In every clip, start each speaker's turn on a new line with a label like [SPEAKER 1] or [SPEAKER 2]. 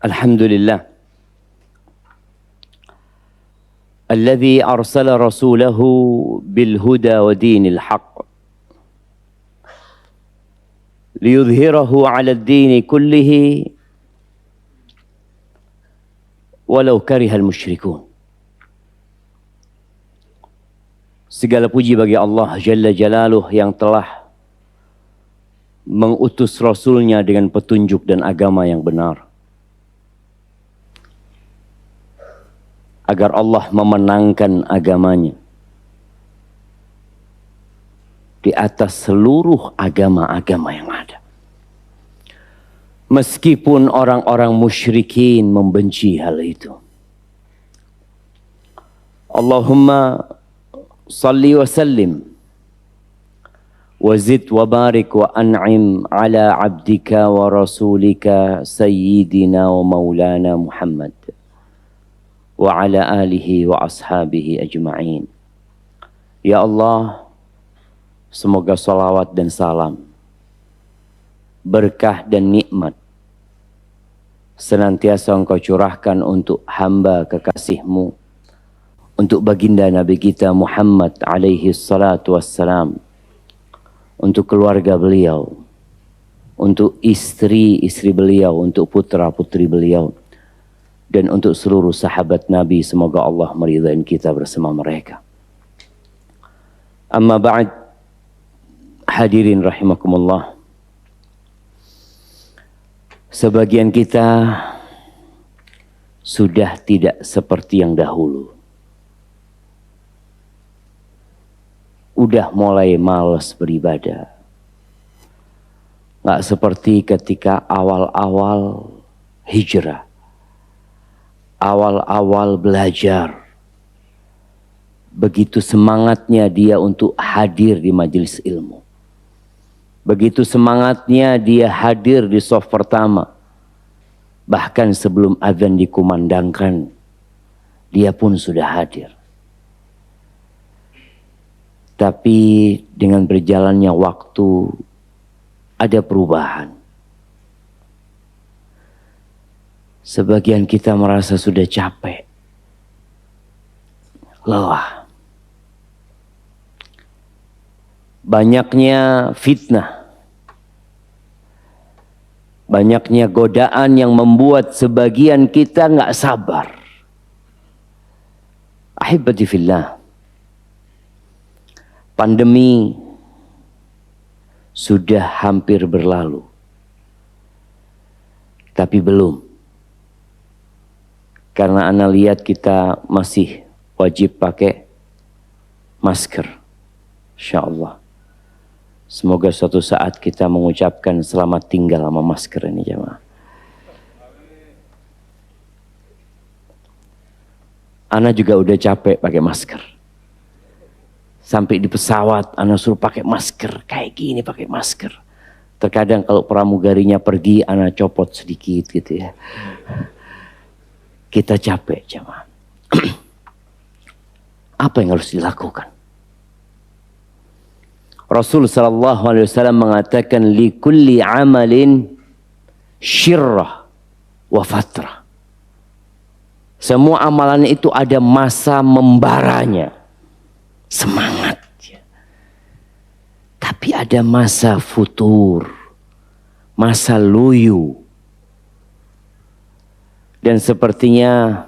[SPEAKER 1] Alhamdulillah alladzi arsala rasulahu bil huda wa dinil haqq liyudhhirahu 'ala ad-din kullihi walau karihal musyrikun. Segala puji bagi Allah Jalla Jalaluh yang telah mengutus Rasulnya dengan petunjuk dan agama yang benar, agar Allah memenangkan agamanya di atas seluruh agama-agama yang ada. Meskipun orang-orang musyrikin membenci hal itu. Allahumma salli wa sallim wa zid wa barik wa an'im ala abdika wa rasulika sayyidina wa maulana Muhammad wa ala alihi wa ashabihi ajma'in. Ya Allah, semoga salawat dan salam, berkah dan nikmat senantiasa Engkau curahkan untuk hamba kekasih-Mu, untuk baginda Nabi kita Muhammad alaihi salatu wassalam, untuk keluarga beliau, untuk istri-istri beliau, untuk putra-putri beliau, dan untuk seluruh sahabat Nabi. Semoga Allah meridai kita bersama mereka. Amma ba'd, hadirin rahimakumullah. Sebagian kita sudah tidak seperti yang dahulu. Udah mulai malas beribadah. Nggak seperti ketika awal-awal hijrah. Awal-awal belajar, begitu semangatnya dia untuk hadir di majelis ilmu, begitu semangatnya dia hadir di shaf pertama, bahkan sebelum azan dikumandangkan dia pun sudah hadir. Tapi dengan berjalannya waktu ada perubahan. Sebagian kita merasa sudah capek, lelah. Banyaknya fitnah, banyaknya godaan yang membuat sebagian kita nggak sabar. Ahibati fillah, pandemi sudah hampir berlalu, tapi belum. Karena ana lihat kita masih wajib pakai masker. InsyaAllah. Semoga suatu saat kita mengucapkan selamat tinggal sama masker ini jemaah. Ana juga udah capek pakai masker. Sampai di pesawat ana suruh pakai masker. Kayak gini pakai masker. Terkadang kalau pramugarinya pergi ana copot sedikit gitu ya. Kita capek jemaah. Apa yang harus dilakukan? Rasul sallallahu alaihi wasallam mengatakan li kulli amalin syirrah wa fatrah. Semua amalan itu ada masa membaranya, semangat. Tapi ada masa futur, masa loyo. Dan sepertinya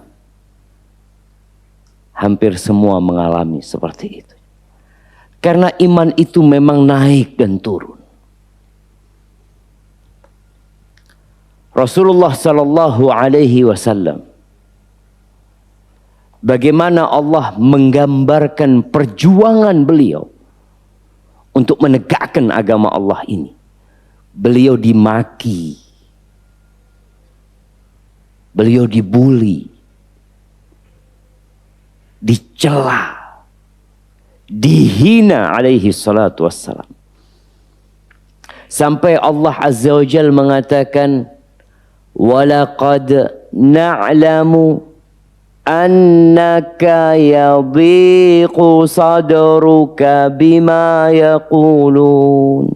[SPEAKER 1] hampir semua mengalami seperti itu. Karena iman itu memang naik dan turun. Rasulullah sallallahu alaihi wasallam, bagaimana Allah menggambarkan perjuangan beliau untuk menegakkan agama Allah ini. Beliau dimaki, beliau dibuli, dicela, dihina alaihi salatu wassalam. Sampai Allah Azza wa Jalla mengatakan, walaqad na'lamu annaka yadhiqu sadruka bima yaqulun.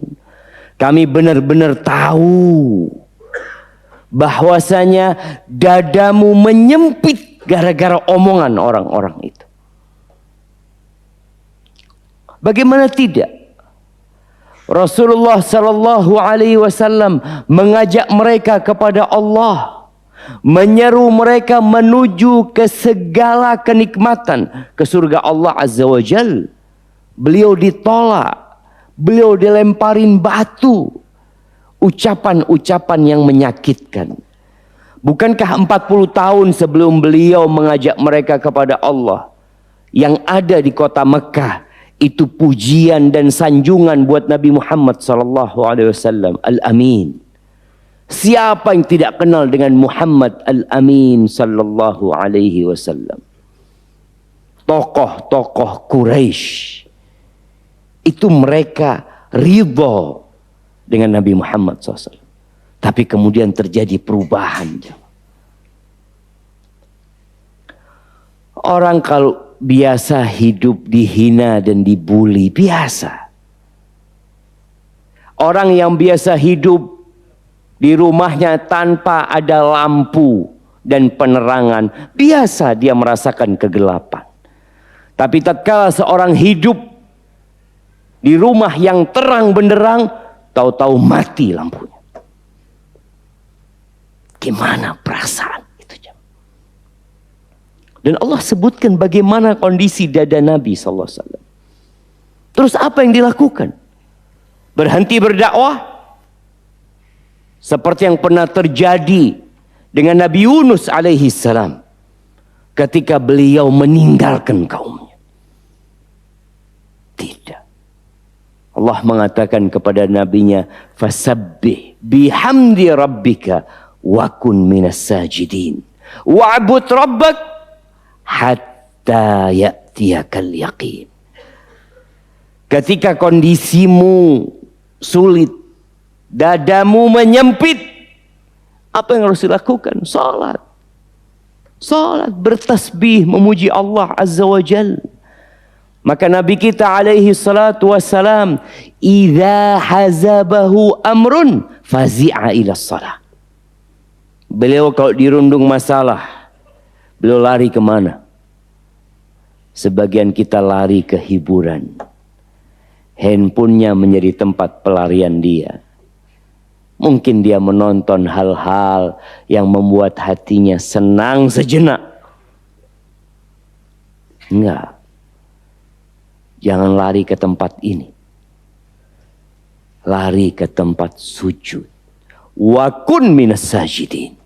[SPEAKER 1] Kami benar-benar tahu bahwasanya dadamu menyempit gara-gara omongan orang-orang itu. Bagaimana tidak? Rasulullah sallallahu alaihi wasallam mengajak mereka kepada Allah, menyeru mereka menuju ke segala kenikmatan, ke surga Allah Azza wa Jal. Beliau ditolak, beliau dilemparin batu, ucapan-ucapan yang menyakitkan. Bukankah 40 tahun sebelum beliau mengajak mereka kepada Allah, yang ada di kota Mekah itu pujian dan sanjungan buat Nabi Muhammad sallallahu alaihi wasallam, Al-Amin. Siapa yang tidak kenal dengan Muhammad Al-Amin sallallahu alaihi wasallam? Tokoh-tokoh Quraisy itu mereka ridha dengan Nabi Muhammad SAW. Tapi kemudian terjadi perubahan. Orang kalau biasa hidup dihina dan dibuli, biasa. Orang yang biasa hidup di rumahnya tanpa ada lampu dan penerangan, biasa dia merasakan kegelapan. Tapi tatkala seorang hidup di rumah yang terang benderang, tahu-tahu mati lampunya. Gimana perasaan itu? Dan Allah sebutkan bagaimana kondisi dada Nabi SAW. Terus apa yang dilakukan? Berhenti berdakwah? Seperti yang pernah terjadi dengan Nabi Yunus alaihi salam ketika beliau meninggalkan kaumnya. Tidak. Allah mengatakan kepada nabinya, fasabbih bihamdi rabbika wa kun minas sajidin wa'bud rabbak hatta ya'tiyakal yaqin. Ketika kondisimu sulit, dadamu menyempit, apa yang harus dilakukan? Salat. Salat, bertasbih, memuji Allah Azza wa Jalla. Maka Nabi kita alaihi salatu wassalam, idza hazabahu amrun fazi'a ila shalah. Beliau kalau dirundung masalah, beliau lari kemana? Sebagian kita lari ke hiburan. Handphonenya menjadi tempat pelarian dia. Mungkin dia menonton hal-hal yang membuat hatinya senang sejenak. Enggak. Jangan lari ke tempat ini. Lari ke tempat sujud. Wa kun minas sajidin.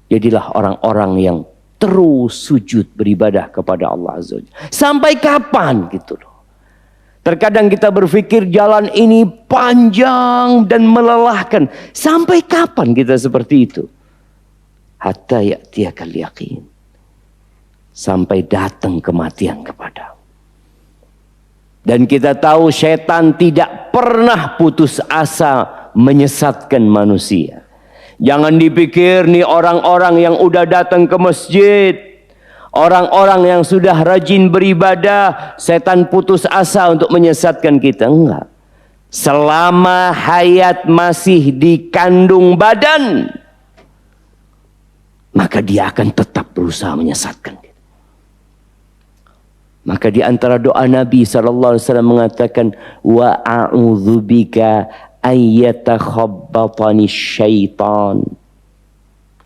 [SPEAKER 1] Jadilah orang-orang yang terus sujud beribadah kepada Allah Azza wa Jalla. Sampai kapan gitu loh. Terkadang kita berpikir jalan ini panjang dan melelahkan. Sampai kapan kita seperti itu? Hatta ya'tiyakal yaqin. Sampai datang kematian kepadamu. Dan kita tahu setan tidak pernah putus asa menyesatkan manusia. Jangan dipikir nih orang-orang yang udah datang ke masjid, orang-orang yang sudah rajin beribadah, setan putus asa untuk menyesatkan kita. Enggak. Selama hayat masih di kandung badan, maka dia akan tetap berusaha menyesatkan kita. Maka di antara doa Nabi SAW mengatakan, wa a'udzubika ayyatakhabbatani syaitan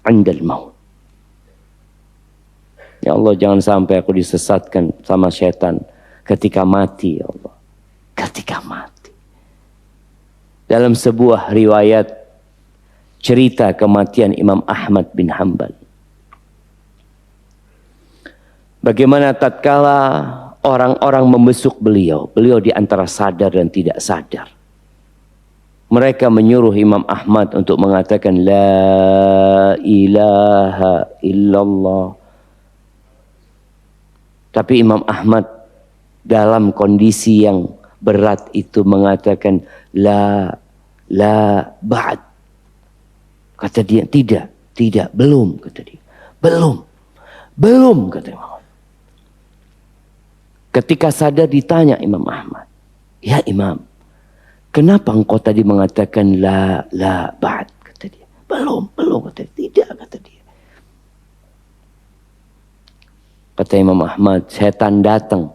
[SPEAKER 1] indal maut. Ya Allah, jangan sampai aku disesatkan sama syaitan ketika mati, ya Allah. Ketika mati. Dalam sebuah riwayat cerita kematian Imam Ahmad bin Hanbal. Bagaimana tatkala orang-orang membesuk beliau, beliau di antara sadar dan tidak sadar. Mereka menyuruh Imam Ahmad untuk mengatakan la ilaha illallah. Tapi Imam Ahmad dalam kondisi yang berat itu mengatakan la ba'd. Kata dia, tidak, belum, kata dia. Belum, kata Imam. Ketika sadar ditanya Imam Ahmad, ya Imam, kenapa engkau tadi mengatakan la ba'd, kata dia. Belum, kata dia. Tidak, kata dia. Kata Imam Ahmad, setan datang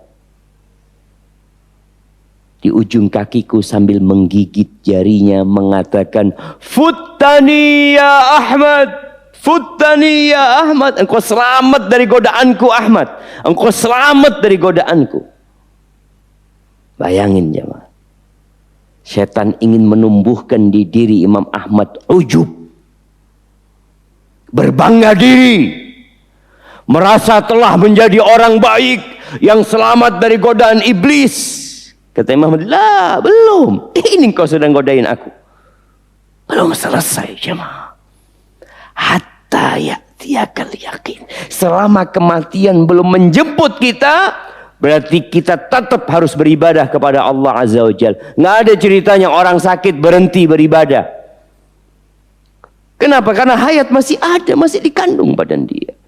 [SPEAKER 1] di ujung kakiku sambil menggigit jarinya, mengatakan, "Futtani ya Ahmad, futtani ya Ahmad, engkau selamat dari godaanku Ahmad, engkau selamat dari godaanku." Bayangin jemaah, setan ingin menumbuhkan di diri Imam Ahmad ujub, berbangga diri, merasa telah menjadi orang baik yang selamat dari godaan iblis. Kata Imam Ahmad, lah belum, ini kau sedang godain aku. Belum selesai jemaah. Hatta ya'tiyakal yakin. Selama kematian belum menjemput kita, berarti kita tetap harus beribadah kepada Allah Azza wa Jalla. Nggak ada ceritanya orang sakit berhenti beribadah. Kenapa? Karena hayat masih ada, masih dikandung badan dia.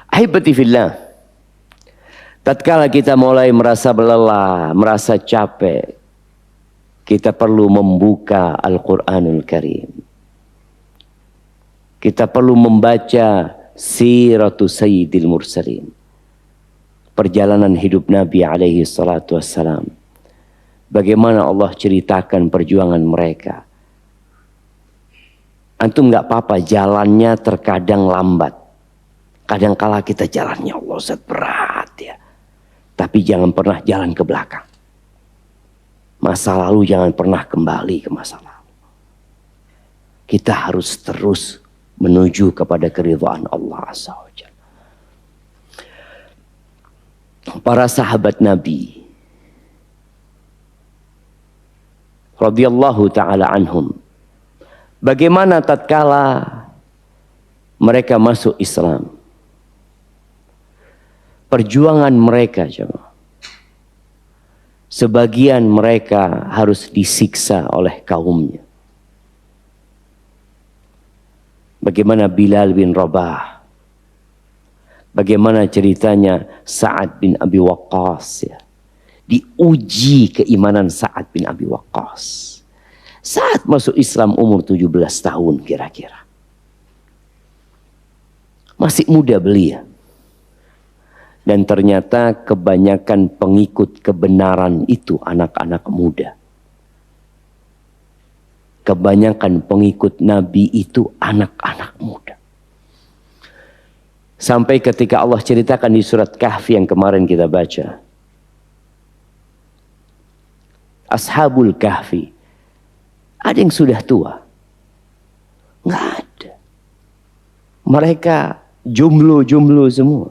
[SPEAKER 1] Ahibati fillah, tatkala kita mulai merasa lelah, merasa capek, kita perlu membuka Al-Quranul Karim. Kita perlu membaca Siratu Sayyidil Mursalin, perjalanan hidup Nabi alaihi salatu wassalam. Bagaimana Allah ceritakan perjuangan mereka. Antum nggak apa-apa jalannya terkadang lambat. Kadangkala kita jalannya Allah Ustaz berat ya. Tapi jangan pernah jalan ke belakang. Masa lalu jangan pernah kembali ke masa lalu. Kita harus terus menuju kepada keridhaan Allah Azza wa Jalla. Para sahabat Nabi radhiyallahu taala anhum, bagaimana tatkala mereka masuk Islam, perjuangan mereka jemaah. Sebagian mereka harus disiksa oleh kaumnya. Bagaimana Bilal bin Rabah, bagaimana ceritanya Sa'ad bin Abi Waqqas ya. Diuji keimanan Sa'ad bin Abi Waqqas. Saat masuk Islam umur 17 tahun kira-kira. Masih muda belia. Dan ternyata kebanyakan pengikut kebenaran itu anak-anak muda. Kebanyakan pengikut Nabi itu anak-anak muda. Sampai ketika Allah ceritakan di surat Kahfi yang kemarin kita baca. Ashabul Kahfi. Ada yang sudah tua? Nggak ada. Mereka jomblo-jomblo semua.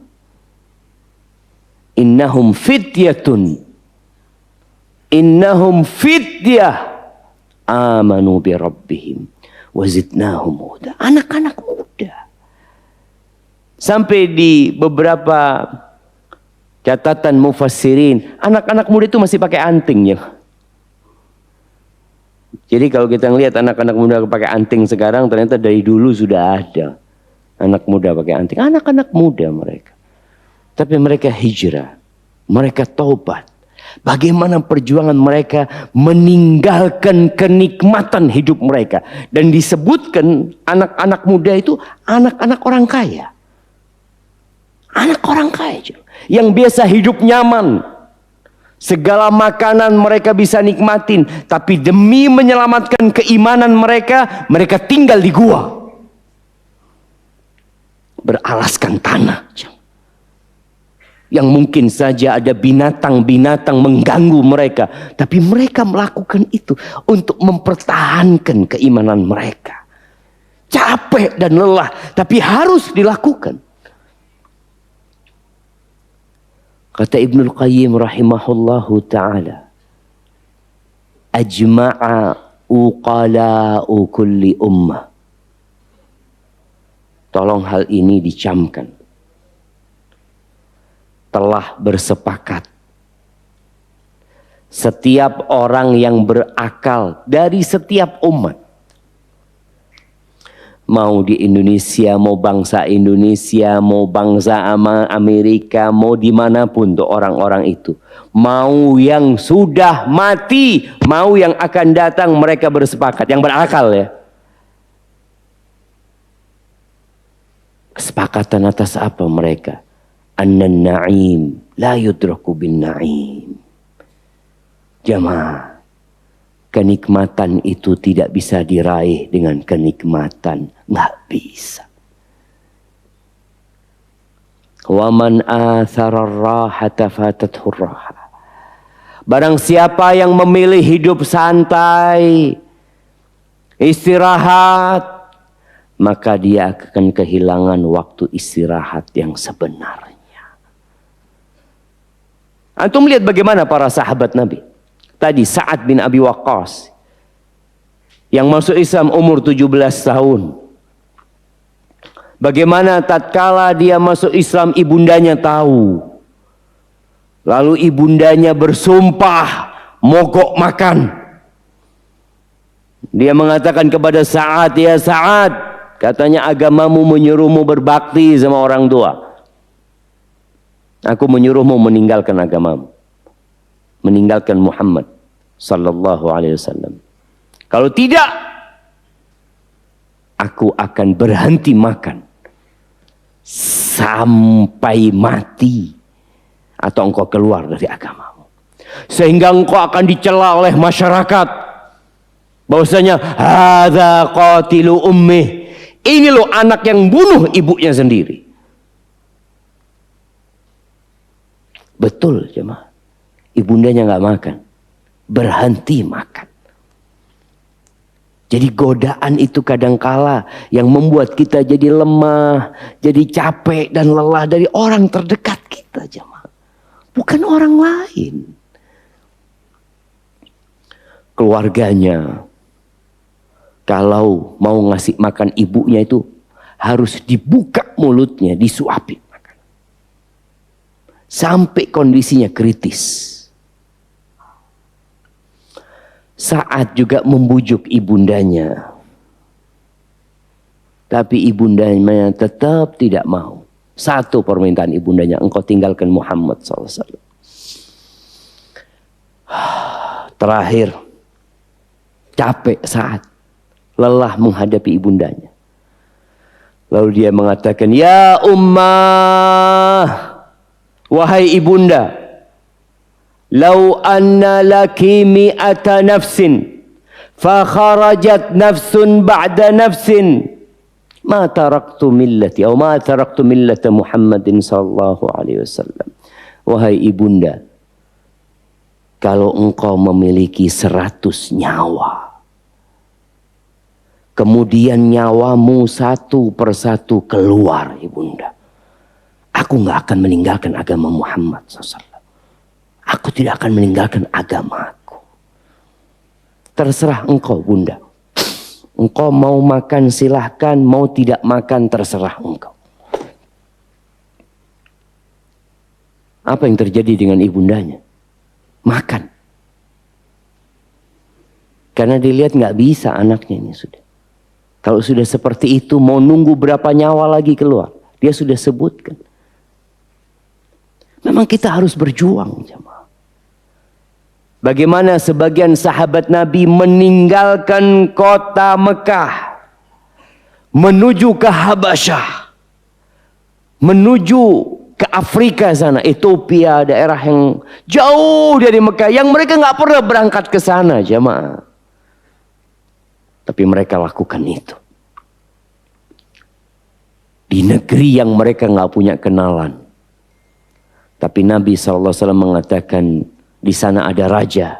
[SPEAKER 1] Innahum fityatun. Innahum fityah. Amanu bi rabbihim. Wazidnahum huda. Anak-anak muda. Sampai di beberapa catatan mufassirin, anak-anak muda itu masih pakai anting ya. Jadi kalau kita ngelihat anak-anak muda pakai anting sekarang, ternyata dari dulu sudah ada anak muda pakai anting. Anak-anak muda mereka. Tapi mereka hijrah, mereka taubat. Bagaimana perjuangan mereka meninggalkan kenikmatan hidup mereka. Dan disebutkan anak-anak muda itu anak-anak orang kaya. Anak orang kaya yang biasa hidup nyaman. Segala makanan mereka bisa nikmatin. Tapi demi menyelamatkan keimanan mereka, mereka tinggal di gua. Beralaskan tanah. Yang mungkin saja ada binatang-binatang mengganggu mereka. Tapi mereka melakukan itu untuk mempertahankan keimanan mereka. Capek dan lelah, tapi harus dilakukan. Kata Ibnul Qayyim rahimahullahu ta'ala, ajma'a uqala'u kulli ummah. Tolong hal ini dicamkan. Telah bersepakat setiap orang yang berakal dari setiap umat, mau di Indonesia, mau bangsa Indonesia, mau bangsa Amerika, mau dimanapun tuh orang-orang itu, mau yang sudah mati, mau yang akan datang, mereka bersepakat, yang berakal ya, Kesepakatan atas apa mereka? Annan na'im la yudraku bin na'im. Jamaah, kenikmatan itu tidak bisa diraih dengan kenikmatan. Nggak bisa. Wa man athara ar-rahata fatathu ar-raha. Barang siapa yang memilih hidup santai, istirahat, maka dia akan kehilangan waktu istirahat yang sebenarnya. Antum lihat bagaimana para sahabat Nabi. Tadi Sa'ad bin Abi Waqqas yang masuk Islam umur 17 tahun. Bagaimana tatkala dia masuk Islam ibundanya tahu. Lalu ibundanya bersumpah mogok makan. Dia mengatakan kepada Sa'ad, ya Sa'ad, katanya agamamu menyuruhmu berbakti sama orang tua. Aku menyuruhmu meninggalkan agamamu. Meninggalkan Muhammad sallallahu alaihi wasallam. Kalau tidak, aku akan berhenti makan sampai mati atau engkau keluar dari agamamu. Sehingga engkau akan dicela oleh masyarakat bahwasanya hadza qatilu ummih. Ini loh anak yang bunuh ibunya sendiri. Betul jemaah. Ibundanya nggak makan, berhenti makan. Jadi godaan itu kadangkala yang membuat kita jadi lemah, jadi capek dan lelah dari orang terdekat kita jemaah. Bukan orang lain. Keluarganya kalau mau ngasih makan ibunya itu harus dibuka mulutnya, disuapin makan. Sampai kondisinya kritis. Sa'ad juga membujuk ibundanya. Tapi ibundanya tetap tidak mau. Satu permintaan ibundanya, engkau tinggalkan Muhammad SAW. Terakhir, capek Sa'ad, lelah menghadapi ibundanya. Lalu dia mengatakan, ya ummah, wahai ibunda, lau anna laki mi'ata nafsin, fa kharajat nafsun ba'da nafsin, ma taraktu millati atau ma taraktu millata Muhammadin sallallahu alaihi wasallam. Wahai ibunda, kalau engkau memiliki 100 nyawa, kemudian nyawamu satu persatu keluar ibunda, aku nggak akan meninggalkan agama Muhammad SAW. Aku tidak akan meninggalkan agamaku. Terserah engkau bunda. Engkau mau makan silahkan, mau tidak makan terserah engkau. Apa yang terjadi dengan ibundanya? Makan. Karena dilihat nggak bisa anaknya ini sudah. Kalau sudah seperti itu mau nunggu berapa nyawa lagi keluar. Dia sudah sebutkan. Memang kita harus berjuang jemaah. Bagaimana sebagian sahabat Nabi meninggalkan kota Mekah menuju ke Habasyah, menuju ke Afrika sana, Ethiopia, daerah yang jauh dari Mekah, yang mereka nggak pernah berangkat ke sana jemaah. Tapi mereka lakukan itu di negeri yang mereka nggak punya kenalan. Tapi Nabi SAW mengatakan di sana ada raja,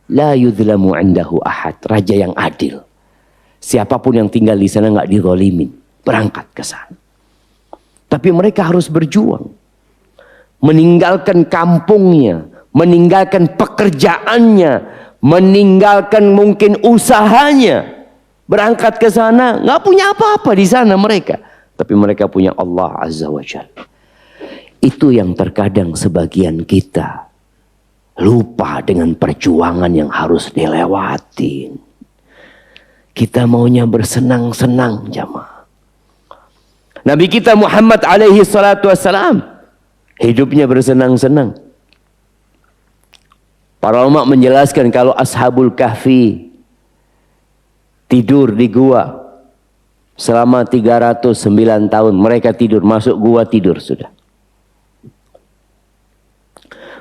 [SPEAKER 1] la yudhlamu indahu ahad, raja yang adil. Siapapun yang tinggal di sana nggak dizalimin, berangkat ke sana. Tapi mereka harus berjuang, meninggalkan kampungnya, meninggalkan pekerjaannya, meninggalkan mungkin usahanya, berangkat ke sana, nggak punya apa-apa di sana mereka. Tapi mereka punya Allah Azza wa Jalla. Itu yang terkadang sebagian kita lupa dengan perjuangan yang harus dilewatin. Kita maunya bersenang-senang jamaah. Nabi kita Muhammad alaihi salatu wassalam hidupnya bersenang-senang. Para ulama menjelaskan kalau ashabul kahfi tidur di gua, Selama 309 tahun mereka tidur, masuk gua tidur sudah.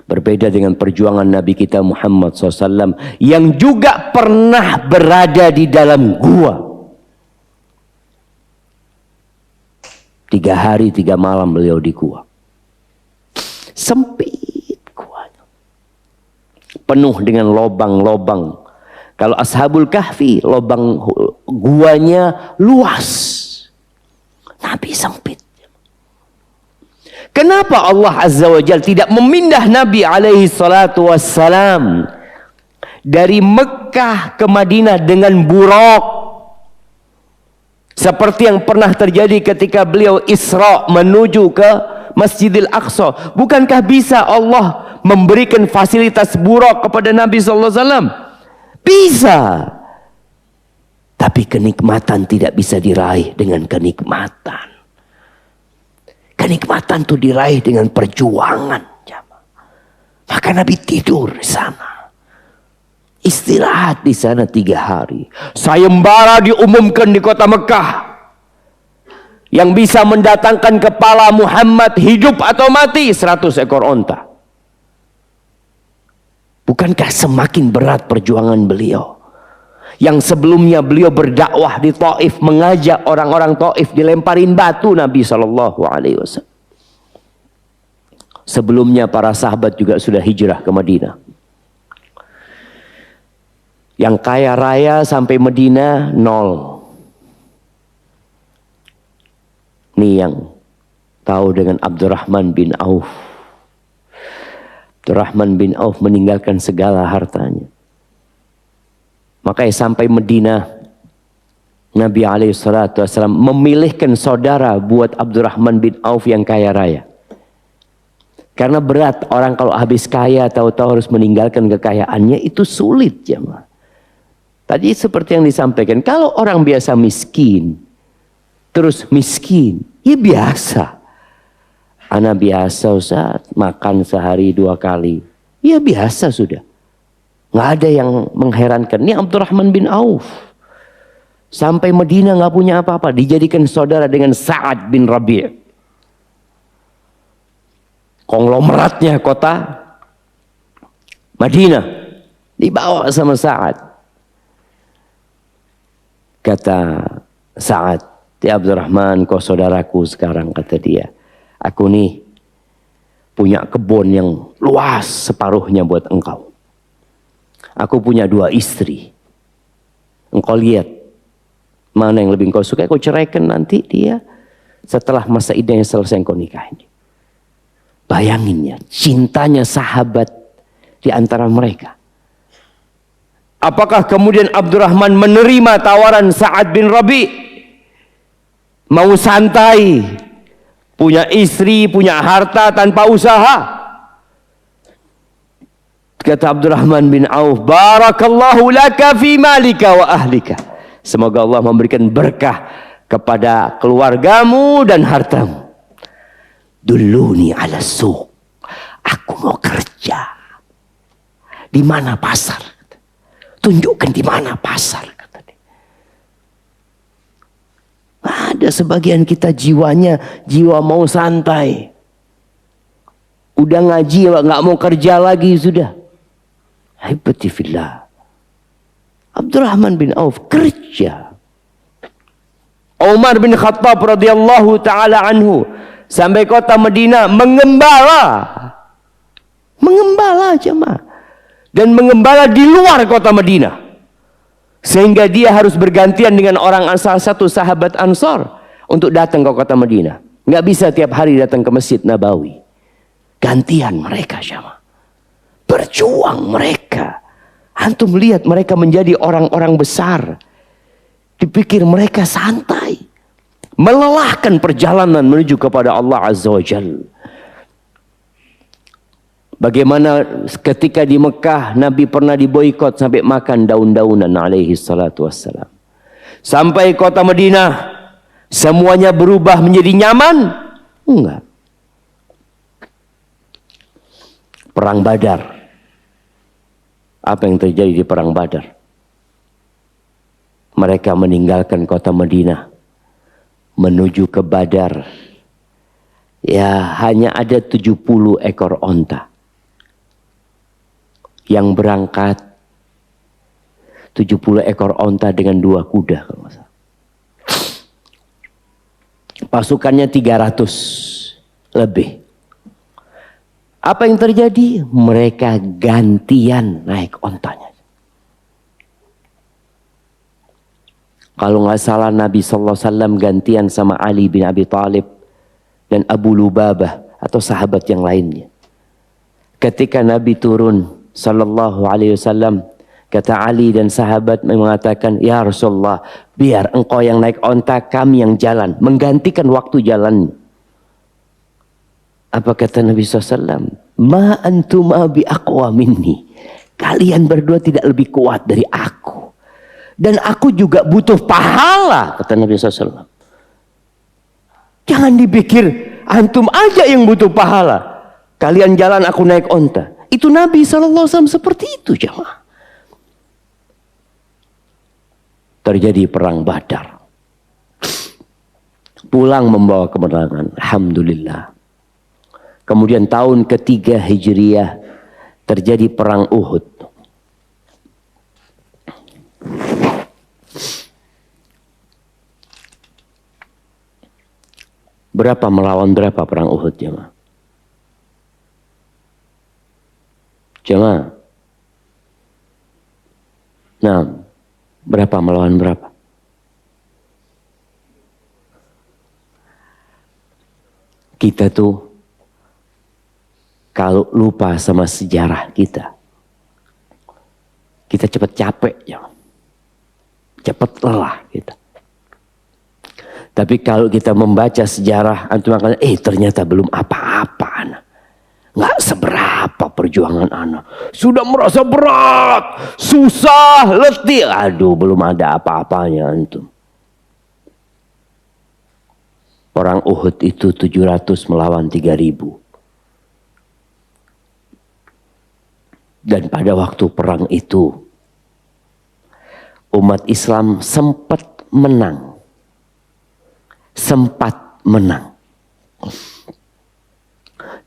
[SPEAKER 1] Berbeda dengan perjuangan Nabi kita Muhammad SAW yang juga pernah berada di dalam gua. 3 hari 3 malam beliau di gua. Sempit guanya. Penuh dengan lobang-lobang. Kalau Ashabul Kahfi, lobang guanya luas. Nabi sempit. Kenapa Allah Azza wa Jalla tidak memindah Nabi alaihi salatu wassalam dari Mekah ke Madinah dengan buraq? Seperti yang pernah terjadi ketika beliau Isra menuju ke Masjidil Aqsa. Bukankah bisa Allah memberikan fasilitas buraq kepada Nabi sallallahu alaihi wasallam? Bisa. Tapi kenikmatan tidak bisa diraih dengan kenikmatan. Kenikmatan itu diraih dengan perjuangan. Maka Nabi tidur di sana. Istirahat di sana 3 hari. Sayembara diumumkan di kota Mekah. Yang bisa mendatangkan kepala Muhammad hidup atau mati 100 ekor onta. Bukankah semakin berat perjuangan beliau? Yang sebelumnya beliau berdakwah di Taif, mengajak orang-orang Taif, dilemparin batu Nabi SAW. Sebelumnya para sahabat juga sudah hijrah ke Madinah. Yang kaya raya sampai Madinah 0. Ini yang tahu dengan Abdurrahman bin Auf. Abdurrahman bin Auf meninggalkan segala hartanya. Makanya sampai Madinah, Nabi SAW memilihkan saudara buat Abdurrahman bin Auf yang kaya raya. Karena berat orang kalau habis kaya tahu-tahu harus meninggalkan kekayaannya, itu sulit jemaah. Tadi seperti yang disampaikan, kalau orang biasa miskin, terus miskin, ya biasa. Anak biasa Ustaz, makan sehari 2 kali. Ya biasa sudah. Nggak ada yang mengherankan. Ini Abdurrahman bin Auf. Sampai Madinah nggak punya apa-apa. Dijadikan saudara dengan Sa'ad bin Rabi'. Konglomeratnya kota Madinah. Dibawa sama Sa'ad. Kata Sa'ad, ya Abdurrahman, kau saudaraku sekarang, kata dia. Aku nih punya kebun yang luas separuhnya buat engkau. Aku punya 2 istri. Engkau lihat mana yang lebih engkau suka, kau ceraikan nanti dia. Setelah masa iddahnya selesai engkau nikahin. Bayangin ya, cintanya sahabat di antara mereka. Apakah kemudian Abdurrahman menerima tawaran Sa'ad bin Rabi'? Mau santai, punya istri, punya harta tanpa usaha. Kata Abdurrahman bin Auf, barakallahu laka fi malika wa ahlika. Semoga Allah memberikan berkah kepada keluargamu dan hartamu. Duluni ala suq. Aku mau kerja. Di mana pasar? Tunjukkan di mana pasar, kata dia. Ada sebagian kita jiwanya jiwa mau santai. Udah ngaji nggak mau kerja lagi sudah. Hibati fillah. Abdurrahman bin Auf kerja. Umar bin Khattab radhiyallahu taala anhu sampai kota Madinah mengembala. Mengembala jemaah. Dan mengembala di luar kota Madinah. Sehingga dia harus bergantian dengan salah satu sahabat Ansor untuk datang ke kota Madinah. Nggak bisa tiap hari datang ke Masjid Nabawi. Gantian mereka jemaah. Berjuang mereka. Antum lihat mereka menjadi orang-orang besar. Dipikir mereka santai. Melelahkan perjalanan menuju kepada Allah Azza wa Jalla. Bagaimana ketika di Mekah Nabi pernah diboikot sampai makan daun-daunan alaihi salatu wassalam. Sampai kota Madinah semuanya berubah menjadi nyaman? Enggak. Perang Badar. Apa yang terjadi di perang Badar? Mereka meninggalkan kota Madinah menuju ke Badar. Ya, hanya ada 70 ekor onta yang berangkat. 70 ekor onta dengan 2 kuda. Pasukannya 300 lebih. Apa yang terjadi? Mereka gantian naik ontanya. Kalau nggak salah Nabi SAW gantian sama Ali bin Abi Thalib dan Abu Lubabah atau sahabat yang lainnya. Ketika Nabi turun Sallallahu Alaihi Wasallam, kata Ali dan sahabat mengatakan, ya Rasulullah, biar engkau yang naik onta, kami yang jalan, menggantikan waktu jalan. Apa kata Nabi SAW? Ma antuma bi aqwa minni. Kalian berdua tidak lebih kuat dari aku. Dan aku juga butuh pahala, kata Nabi SAW. Jangan dipikir antum aja yang butuh pahala. Kalian jalan, aku naik onta. Itu Nabi SAW seperti itu, jemaah. Terjadi perang Badar. Pulang membawa kemenangan. Alhamdulillah. Kemudian tahun ketiga Hijriah terjadi perang Uhud. Berapa melawan berapa perang Uhud, jemaah? Jemaah. Nah, berapa melawan berapa? Kita tuh kalau lupa sama sejarah kita cepat capek, ya. Cepat lelah kita. Tapi kalau kita membaca sejarah, antum akan ternyata belum apa-apa, anak. Nggak seberapa perjuangan anak. Sudah merasa berat, susah, letih. Aduh, belum ada apa-apanya antum. Perang Uhud itu 700 melawan 3000. Dan pada waktu perang itu, umat Islam sempat menang.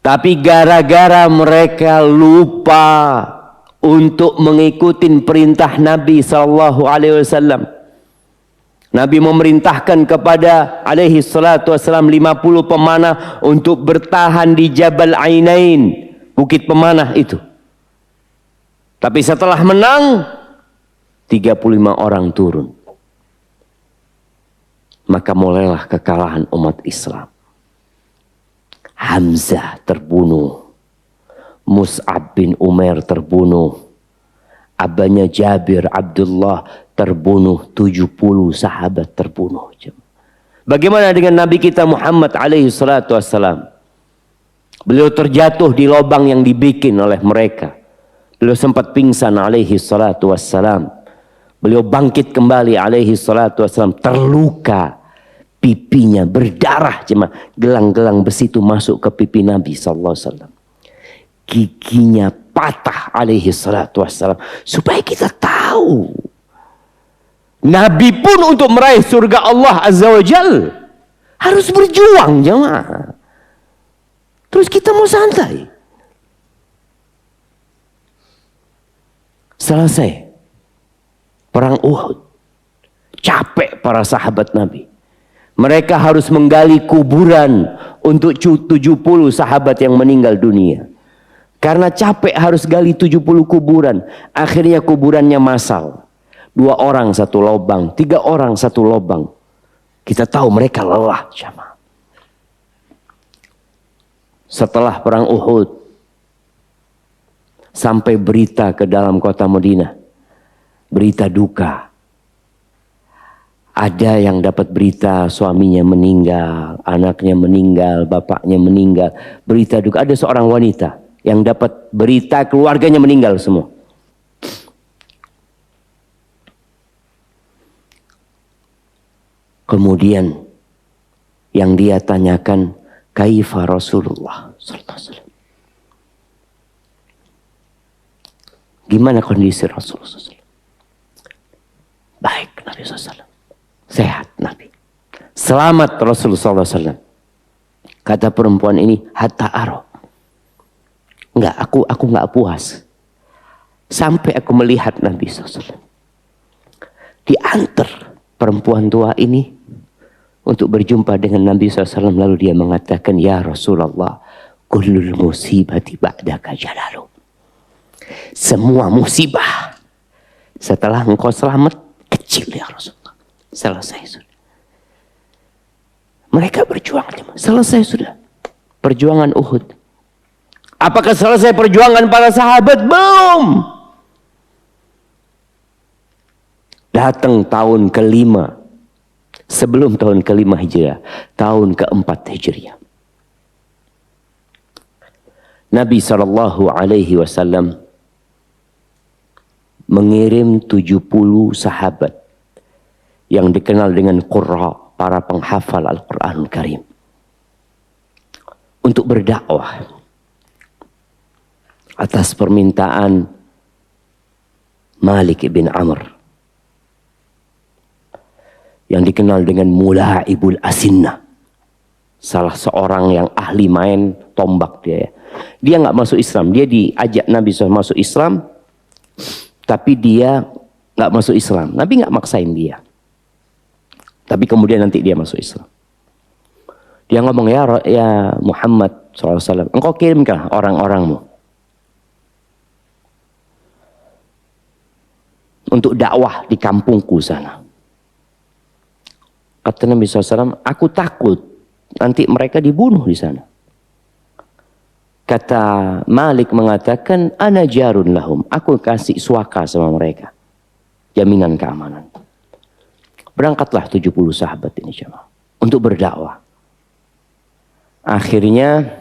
[SPEAKER 1] Tapi gara-gara mereka lupa untuk mengikuti perintah Nabi SAW. Nabi memerintahkan kepada alaihi salatu wassalam 50 pemanah untuk bertahan di Jabal Ainain, bukit pemanah itu. Tapi setelah menang, 35 orang turun. Maka mulailah kekalahan umat Islam. Hamzah terbunuh. Mus'ab bin Umair terbunuh. Abahnya Jabir Abdullah terbunuh. 70 sahabat terbunuh. Bagaimana dengan Nabi kita Muhammad alaihi salatu wassalam? Beliau terjatuh di lubang yang dibikin oleh mereka. Beliau sempat pingsan alaihi salatu wassalam. Beliau bangkit kembali alaihi salatu wassalam, terluka, pipinya berdarah, cuma gelang-gelang besi itu masuk ke pipi Nabi sallallahu alaihi wasallam. Giginya patah alaihi salatu wassalam, supaya kita tahu Nabi pun untuk meraih surga Allah azza wa jal harus berjuang, jemaah. Terus kita mau santai? Selesai perang Uhud, capek para sahabat Nabi. Mereka harus menggali kuburan untuk 70 sahabat yang meninggal dunia. Karena capek harus gali 70 kuburan. Akhirnya kuburannya massal. 2 orang 1 lubang, 3 orang 1 lubang. Kita tahu mereka lelah, jemaah. Setelah perang Uhud, sampai berita ke dalam kota Madinah. Berita duka. Ada yang dapat berita suaminya meninggal, anaknya meninggal, bapaknya meninggal. Berita duka. Ada seorang wanita yang dapat berita keluarganya meninggal semua. Kemudian yang dia tanyakan, kaifa Rasulullah sallallahu alaihi wasallam? Gimana kondisi Rasulullah SAW? Baik, Nabi SAW. Sehat Nabi. Selamat Rasulullah SAW. Kata perempuan ini, hatta aro. Enggak, aku enggak puas. Sampai aku melihat Nabi SAW. Diantar perempuan tua ini untuk berjumpa dengan Nabi SAW. Lalu dia mengatakan, ya Rasulullah, kullul musibati ba'daka jalalu. Semua musibah setelah engkau selamat, kecil ya Rasulullah. Selesai sudah. Mereka berjuang, selesai sudah. Perjuangan Uhud. Apakah selesai perjuangan para sahabat? Belum. Datang tahun kelima. Sebelum tahun kelima Hijriah. Tahun keempat Hijriah. Nabi SAW mengirim 70 sahabat yang dikenal dengan Qurra, para penghafal Al-Quranul Karim, untuk berdakwah atas permintaan Malik bin Amr yang dikenal dengan Mula'ibul Asinnah, salah seorang yang ahli main tombak dia. Dia nggak masuk Islam, dia diajak Nabi SAW masuk Islam, tapi dia nggak masuk Islam. Nabi nggak maksain dia. Tapi kemudian nanti dia masuk Islam. Dia ngomong, ya Muhammad SAW, engkau kirimkan orang-orangmu untuk dakwah di kampungku sana. Kata Nabi SAW, aku takut nanti mereka dibunuh di sana. Kata Malik mengatakan, ana jarun lahum, aku kasih suaka sama mereka, jaminan keamanan. Berangkatlah 70 sahabat ini jemaah untuk berdakwah. Akhirnya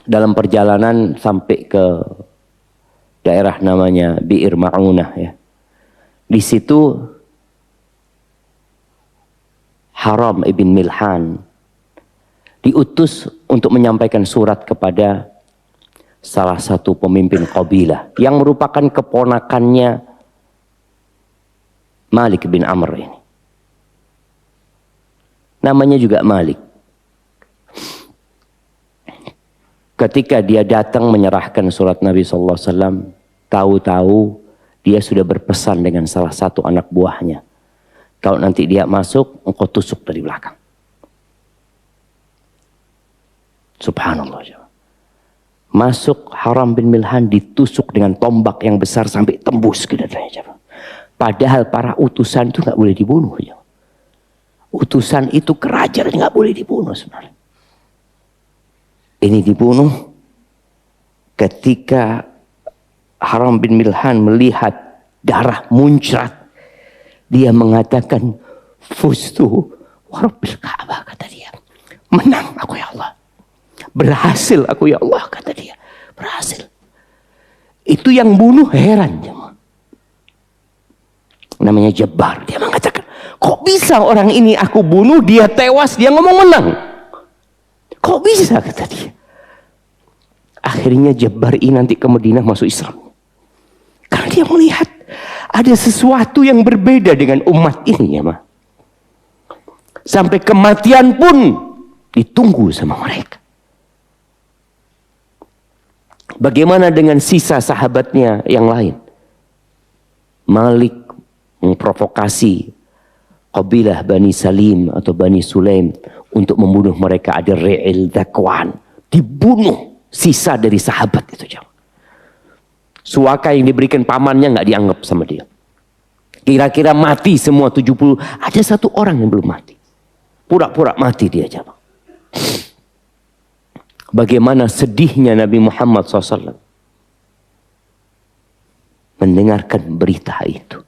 [SPEAKER 1] dalam perjalanan sampai ke daerah namanya Bi'ir Ma'unah ya. Di situ Haram ibn Milhan diutus untuk menyampaikan surat kepada salah satu pemimpin qabilah yang merupakan keponakannya Malik bin Amr ini. Namanya juga Malik. Ketika dia datang menyerahkan surat Nabi SAW, tahu-tahu dia sudah berpesan dengan salah satu anak buahnya. Kalau nanti dia masuk, engkau tusuk dari belakang. Subhanallah. Masuk Haram bin Milhan ditusuk dengan tombak yang besar sampai tembus ke dadanya. Padahal para utusan itu nggak boleh dibunuh. Utusan itu kerajaan nggak boleh dibunuh sebenarnya. Ini dibunuh ketika Haram bin Milhan melihat darah muncrat. Dia mengatakan, fustu warabbil Ka'bah, kata dia. Menang aku ya Allah. Berhasil aku ya Allah, kata dia. Berhasil. Itu yang bunuh heran. Namanya Jabbar. Dia mengatakan, kok bisa orang ini aku bunuh, dia tewas, dia ngomong menang. Kok bisa, kata dia. Akhirnya Jabbar ini nanti ke Madinah masuk Islam. Karena dia melihat ada sesuatu yang berbeda dengan umat ini ya, sampai kematian pun ditunggu sama mereka. Bagaimana dengan sisa sahabatnya yang lain? Malik memprovokasi qabilah Bani Salim atau Bani Sulaim untuk membunuh mereka. Ada Ri'il Dakwan, dibunuh sisa dari sahabat itu. Suaka yang diberikan pamannya nggak dianggap sama dia. Kira-kira mati semua 70. Ada satu orang yang belum mati. Pura-pura mati dia. Bagaimana sedihnya Nabi Muhammad SAW mendengarkan berita itu.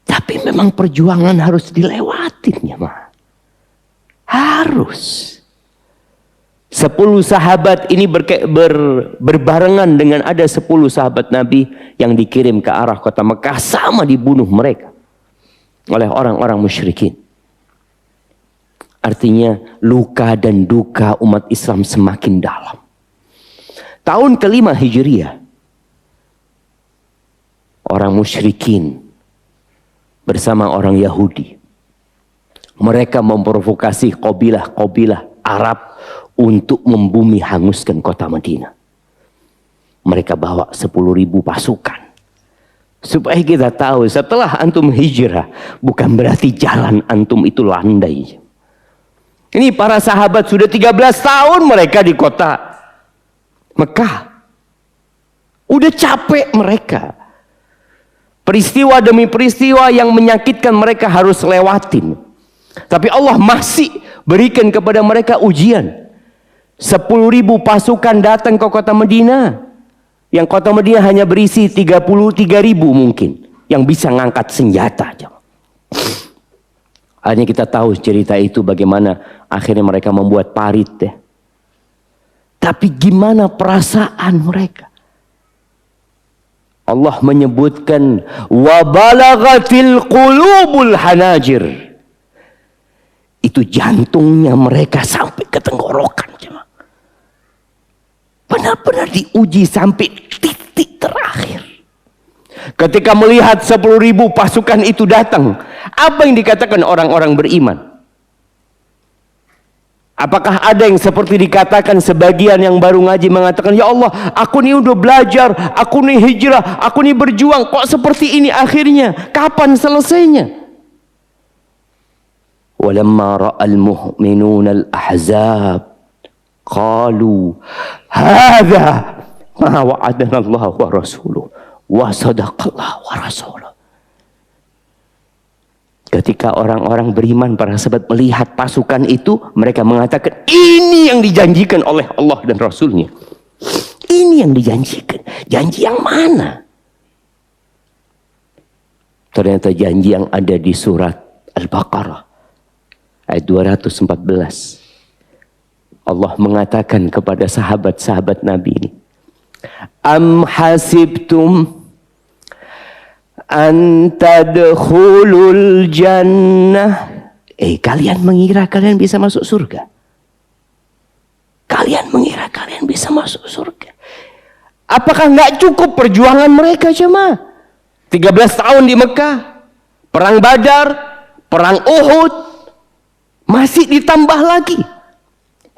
[SPEAKER 1] Tapi memang perjuangan harus dilewatin ya, harus. 10 sahabat ini berbarengan dengan ada 10 sahabat Nabi yang dikirim ke arah kota Mekah, sama dibunuh mereka oleh orang-orang musyrikin. Artinya luka dan duka umat Islam semakin dalam. Tahun kelima Hijriah, orang musyrikin bersama orang Yahudi Mereka memprovokasi kabilah-kabilah Arab untuk membumi hanguskan kota Madinah. Mereka bawa 10.000 pasukan. Supaya kita tahu setelah antum hijrah, bukan berarti jalan antum itu landai. Ini para sahabat sudah 13 tahun mereka di kota Mekah. Udah capek mereka. Peristiwa demi peristiwa yang menyakitkan mereka harus lewatin. Tapi Allah masih berikan kepada mereka ujian. 10.000 pasukan datang ke kota Madinah. Yang kota Madinah hanya berisi 33.000 mungkin. Yang bisa ngangkat senjata. Hanya kita tahu cerita itu bagaimana akhirnya mereka membuat parit. Tapi gimana perasaan mereka? Allah menyebutkan wa balagatil qulubul hanajir. Itu jantungnya mereka sampai ke tenggorokan. Benar-benar diuji sampai titik terakhir. Ketika melihat 10.000 pasukan itu datang, apa yang dikatakan orang-orang beriman? Apakah ada yang seperti dikatakan sebagian yang baru ngaji mengatakan, ya Allah, aku ini udah belajar, aku ini hijrah, aku ini berjuang, kok seperti ini akhirnya? Kapan selesainya? Walamma ra'al mu'minuna al-ahzab qalu hadza ma wa'adana Allah wa rasuluhu wa sadaqallahu wa rasuluhu. Ketika orang-orang beriman, para sahabat melihat pasukan itu, mereka mengatakan, ini yang dijanjikan oleh Allah dan Rasulnya. Ini yang dijanjikan. Janji yang mana? Ternyata janji yang ada di surat Al-Baqarah ayat 214. Allah mengatakan kepada sahabat-sahabat Nabi ini, am hasibtum an tadkhulul jannah. Kalian mengira kalian bisa masuk surga? Kalian mengira kalian bisa masuk surga? Apakah nggak cukup perjuangan mereka jemaah? 13 tahun di Mekah, perang Badar, perang Uhud, masih ditambah lagi.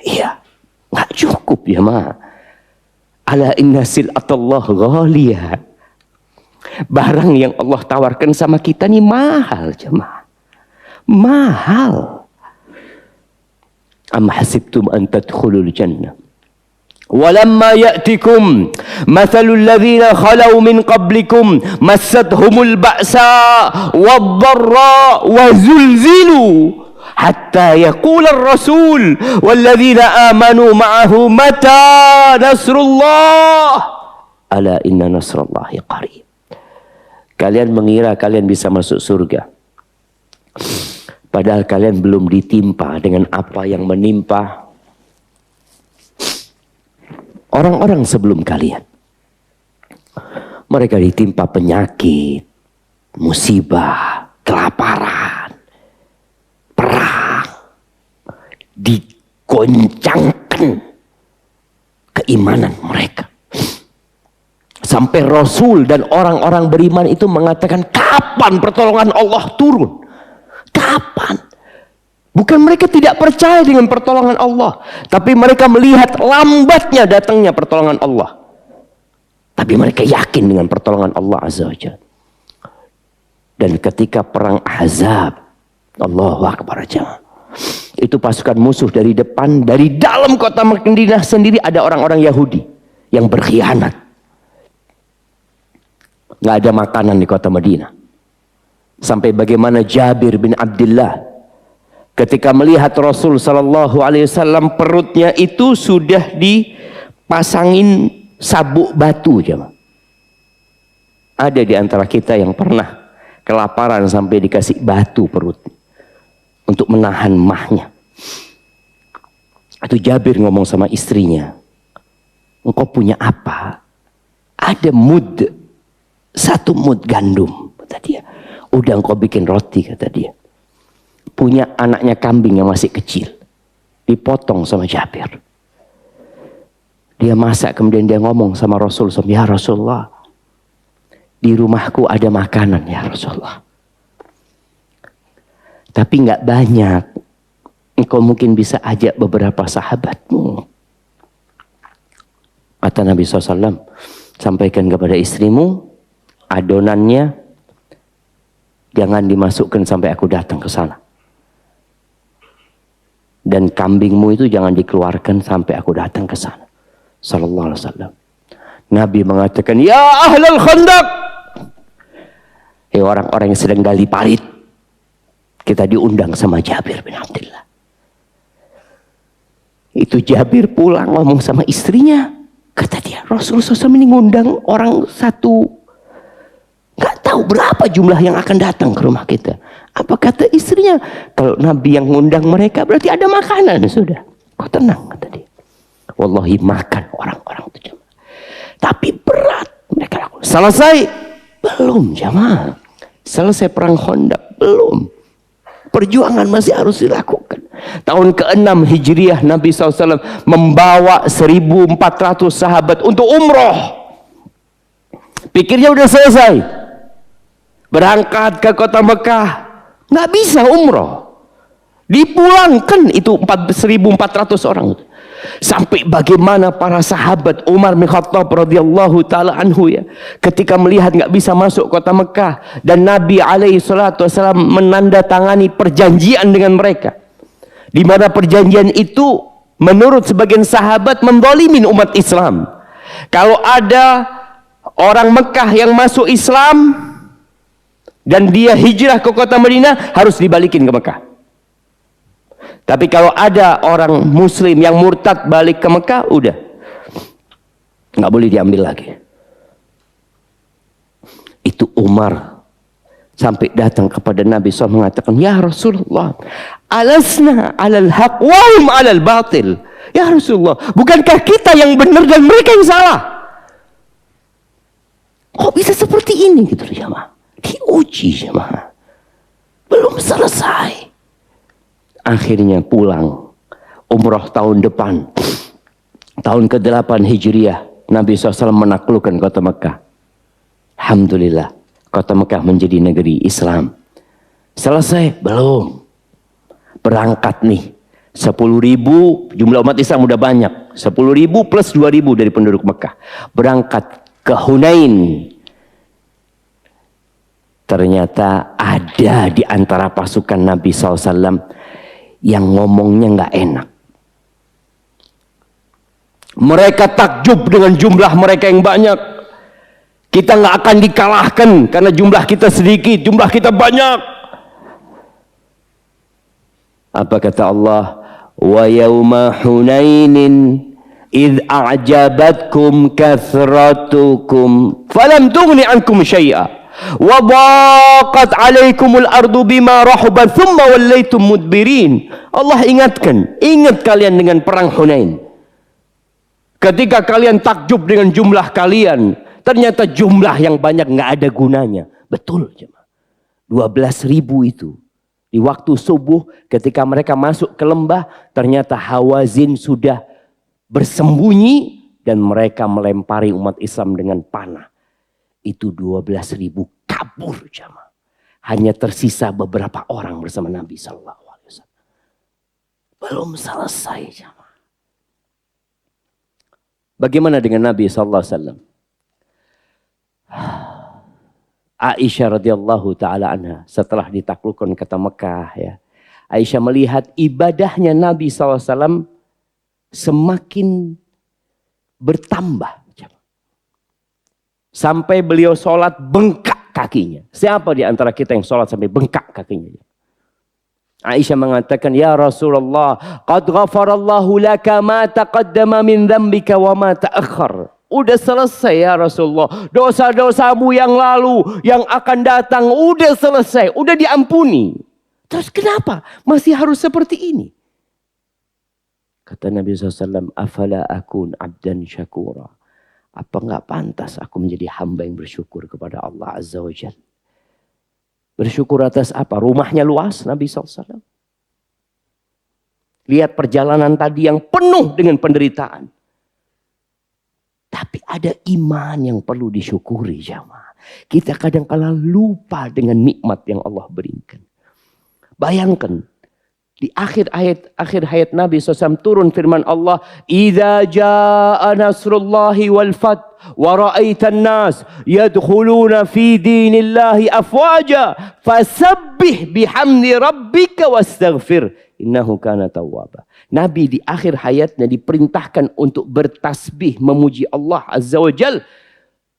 [SPEAKER 1] Iya, nggak cukup jemaah. Ala inna sil'atallah ghaliyah. Barang yang Allah tawarkan sama kita nih mahal jemaah. Mahal. Am hasibtum an tadkhulul jannah walamma ya'tikum mathalul ladzina khalau min qablikum massathumul ba'sa wadh-dharra wa zulzilu hatta yaqula ar-rasul walladzina amanu ma'ahu mata nasrullah ala inna nasrallahi qarib. Kalian mengira kalian bisa masuk surga, padahal kalian belum ditimpa dengan apa yang menimpa orang-orang sebelum kalian. Mereka ditimpa penyakit, musibah, kelaparan, perang, digoncangkan keimanan mereka. Sampai Rasul dan orang-orang beriman itu mengatakan, kapan pertolongan Allah turun? Kapan? Bukan mereka tidak percaya dengan pertolongan Allah, tapi mereka melihat lambatnya datangnya pertolongan Allah. Tapi mereka yakin dengan pertolongan Allah Azza wa Jalla. Dan ketika perang Ahzab, Allahu Akbar jemaah, itu pasukan musuh dari depan, dari dalam kota Madinah sendiri ada orang-orang Yahudi yang berkhianat. Nggak ada makanan di kota Madinah. Sampai bagaimana Jabir bin Abdullah ketika melihat Rasul Sallallahu Alaihi Wasallam, perutnya itu sudah dipasangin sabuk batu. Ada di antara kita yang pernah kelaparan sampai dikasih batu perut untuk menahan mahnya. Itu Jabir ngomong sama istrinya, engkau punya apa? Ada mud, 1 mud gandum, kata dia. Udah engkau bikin roti, kata dia. Punya anaknya kambing yang masih kecil, dipotong sama Jabir. Dia masak, kemudian dia ngomong sama Rasul, ya Rasulullah, di rumahku ada makanan ya Rasulullah. Tapi nggak banyak. Engkau mungkin bisa ajak beberapa sahabatmu. Kata Nabi SAW, sampaikan kepada istrimu, adonannya jangan dimasukkan sampai aku datang ke sana. Dan kambingmu itu jangan dikeluarkan sampai aku datang ke sana. Sallallahu alaihi wasallam. Nabi mengatakan, ya ahlal khandaq. Orang-orang yang sedang gali parit. Kita diundang sama Jabir bin Abdullah. Itu Jabir pulang ngomong sama istrinya. Kata dia, Rasulullah SAW ini ngundang orang satu. Gak tahu berapa jumlah yang akan datang ke rumah kita. Apa kata istrinya? Kalau Nabi yang ngundang mereka berarti ada makanan. Sudah. Kau tenang, kata dia. Wallahi makan orang-orang itu jemaah. Tapi berat mereka lakukan. Selesai? Belum jemaah. Selesai perang Khandaq? Belum. Perjuangan masih harus dilakukan. Tahun ke-6 Hijriah Nabi SAW membawa 1.400 sahabat untuk umroh. Pikirnya udah selesai. Berangkat ke kota Mekah. Nggak bisa umroh. Dipulangkan itu 1.400 orang. Sampai bagaimana para sahabat Umar bin Khattab radhiyallahu taala anhu ya, ketika melihat nggak bisa masuk kota Mekah dan Nabi alaihi salatu wasallam menandatangani perjanjian dengan mereka. Di mana perjanjian itu menurut sebagian sahabat mendolimin umat Islam. Kalau ada orang Mekah yang masuk Islam dan dia hijrah ke kota Madinah, harus dibalikin ke Mekah. Tapi kalau ada orang muslim yang murtad balik ke Mekah, udah nggak boleh diambil lagi. Itu Umar sampai datang kepada Nabi SAW mengatakan, ya Rasulullah, alasna alal haq wa hum alal batil. Ya Rasulullah, bukankah kita yang benar dan mereka yang salah? Kok bisa seperti ini gitu jemaah? Diuji jemaah. Belum selesai. Akhirnya pulang. Umroh tahun depan. Tahun ke-8 Hijriah. Nabi SAW menaklukkan kota Mekah. Alhamdulillah. Kota Mekah menjadi negeri Islam. Selesai? Belum. Berangkat nih. 10.000. Jumlah umat Islam udah banyak. 10.000 plus 2.000 dari penduduk Mekah. Berangkat ke Hunain. Ternyata ada di antara pasukan Nabi SAW yang ngomongnya nggak enak. Mereka takjub dengan jumlah mereka yang banyak. Kita nggak akan dikalahkan karena jumlah kita sedikit, jumlah kita banyak. Apa kata Allah? Wa yauma Hunainin idh a'jabatkum kathratukum falam tughni ankum syai'a wa daqat 'alaikumul ardu bima rahabat thumma wallaytum mudbirin. Allah ingatkan, ingat kalian dengan perang Hunain. Ketika kalian takjub dengan jumlah kalian, ternyata jumlah yang banyak nggak ada gunanya. Betul jemaah. 12.000 itu. Di waktu subuh ketika mereka masuk ke lembah, ternyata Hawazin sudah bersembunyi dan mereka melempari umat Islam dengan panah. Itu 12.000 kabur jemaah. Hanya tersisa beberapa orang bersama Nabi SAW. Belum selesai jemaah. Bagaimana dengan Nabi SAW? Aisyah radhiyallahu taala anha setelah ditaklukkan kota Mekah ya. Aisyah melihat ibadahnya Nabi SAW semakin bertambah. Sampai beliau sholat bengkak kakinya. Siapa di antara kita yang sholat sampai bengkak kakinya? Aisyah mengatakan, ya Rasulullah, qad ghafarallahu laka ma taqaddama min dzambika wa ma ta'akhkhar. Udah selesai ya Rasulullah. Dosa-dosamu yang lalu, yang akan datang, udah selesai. Udah diampuni. Terus kenapa masih harus seperti ini? Kata Nabi SAW, afala akun abdan syakura. Apa enggak pantas aku menjadi hamba yang bersyukur kepada Allah Azza wa Jalla? Bersyukur atas apa? Rumahnya luas Nabi SAW. Lihat perjalanan tadi yang penuh dengan penderitaan. Tapi ada iman yang perlu disyukuri jamaah. Kita kadang-kala lupa dengan nikmat yang Allah berikan. Bayangkan. Di akhir hayat Nabi SAW turun firman Allah, "Idza jaa nasrullahi wal fath wa ra'aitan nas yadkhuluna fi dinillahi afwaja fasabbih bihamdi rabbika wastaghfir innahu kana tawwaba." Nabi di akhir hayatnya diperintahkan untuk bertasbih memuji Allah Azza wa Jal,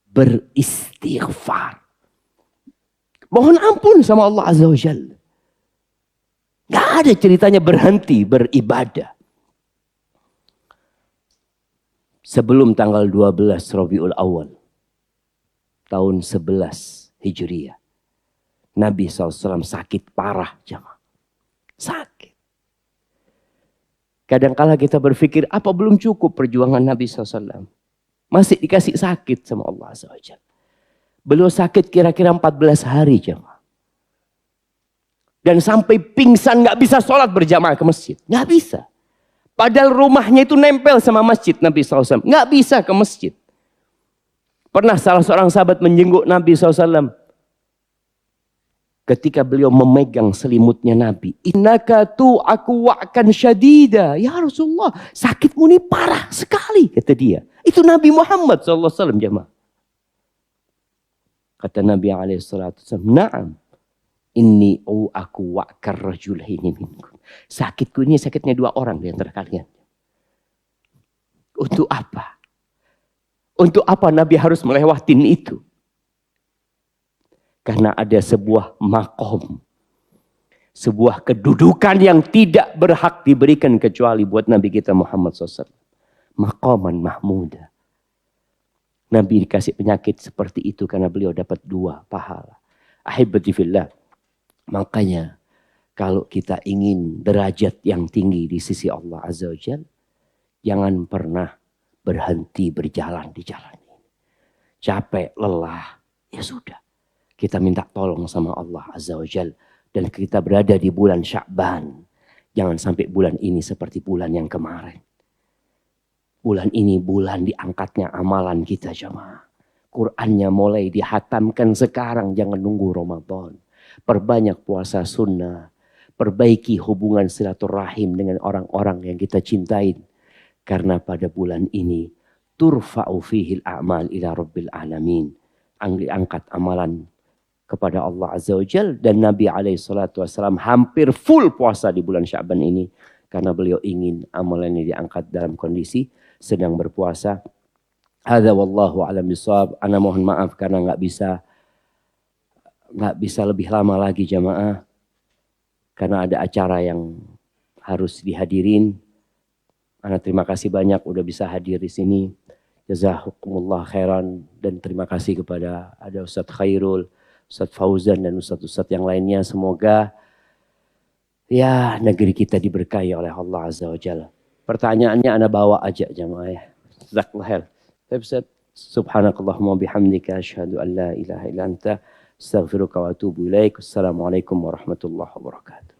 [SPEAKER 1] beristighfar. Mohon ampun sama Allah Azza wa Jal. Gak ada ceritanya berhenti beribadah. Sebelum tanggal 12 Rabiul Awal, tahun 11 Hijriah, Nabi SAW sakit parah, jamaah. Sakit. Kadangkala kita berpikir, apa belum cukup perjuangan Nabi SAW? Masih dikasih sakit sama Allah SWT. Beliau sakit kira-kira 14 hari, jamaah. Dan sampai pingsan, gak bisa sholat berjamaah ke masjid. Gak bisa. Padahal rumahnya itu nempel sama masjid Nabi SAW. Gak bisa ke masjid. Pernah salah seorang sahabat menjenguk Nabi SAW. Ketika beliau memegang selimutnya Nabi. Innaka tu'aku wa'kan syadida. Ya Rasulullah, sakitmu ini parah sekali, kata dia. Itu Nabi Muhammad SAW, jamaah. Kata Nabi SAW, na'am. Inni aku wa'kar rajulaini minkum. Sakitku ini sakitnya 2 orang di antara kalian. Untuk apa? Untuk apa Nabi harus melewatin itu? Karena ada sebuah makom. Sebuah kedudukan yang tidak berhak diberikan kecuali buat Nabi kita Muhammad SAW. Maqaman mahmuda. Nabi dikasih penyakit seperti itu karena beliau dapat 2 pahala. Ahibati fillah. Makanya kalau kita ingin derajat yang tinggi di sisi Allah Azza wa Jalla, jangan pernah berhenti berjalan di jalan ini. Capek, lelah, ya sudah. Kita minta tolong sama Allah Azza wa Jalla. Dan kita berada di bulan Sya'ban. Jangan sampai bulan ini seperti bulan yang kemarin. Bulan ini bulan diangkatnya amalan kita, jamaah. Qur'annya mulai dihatamkan sekarang, jangan nunggu Ramadan. Perbanyak puasa sunnah. Perbaiki hubungan silaturahim dengan orang-orang yang kita cintai. Karena pada bulan ini turfa'u fihil a'mal ila rabbil alamin. Angkat amalan kepada Allah Azza wa Jal. Dan Nabi SAW hampir full puasa di bulan Sya'ban ini. Karena beliau ingin amalan ini diangkat dalam kondisi sedang berpuasa. Hadza wallahu a'lam bishawab. Ana mohon maaf karena nggak bisa lebih lama lagi jamaah. Karena ada acara yang harus dihadirin. Ana terima kasih banyak udah bisa hadir di sini. Jazakumullah khairan. Dan terima kasih kepada ada Ustadz Khairul, Ustadz Fauzan dan Ustadz yang lainnya. Semoga ya negeri kita diberkahi oleh Allah Azza wa Jalla. Pertanyaannya Ana bawa aja jamaah ya. Jazakallah khair. Subhanakallahumma bihamdika asyhadu an la ilaha illa anta astaghfiruka wa atubu ilaik. Assalamualaikum warahmatullahi wabarakatuh.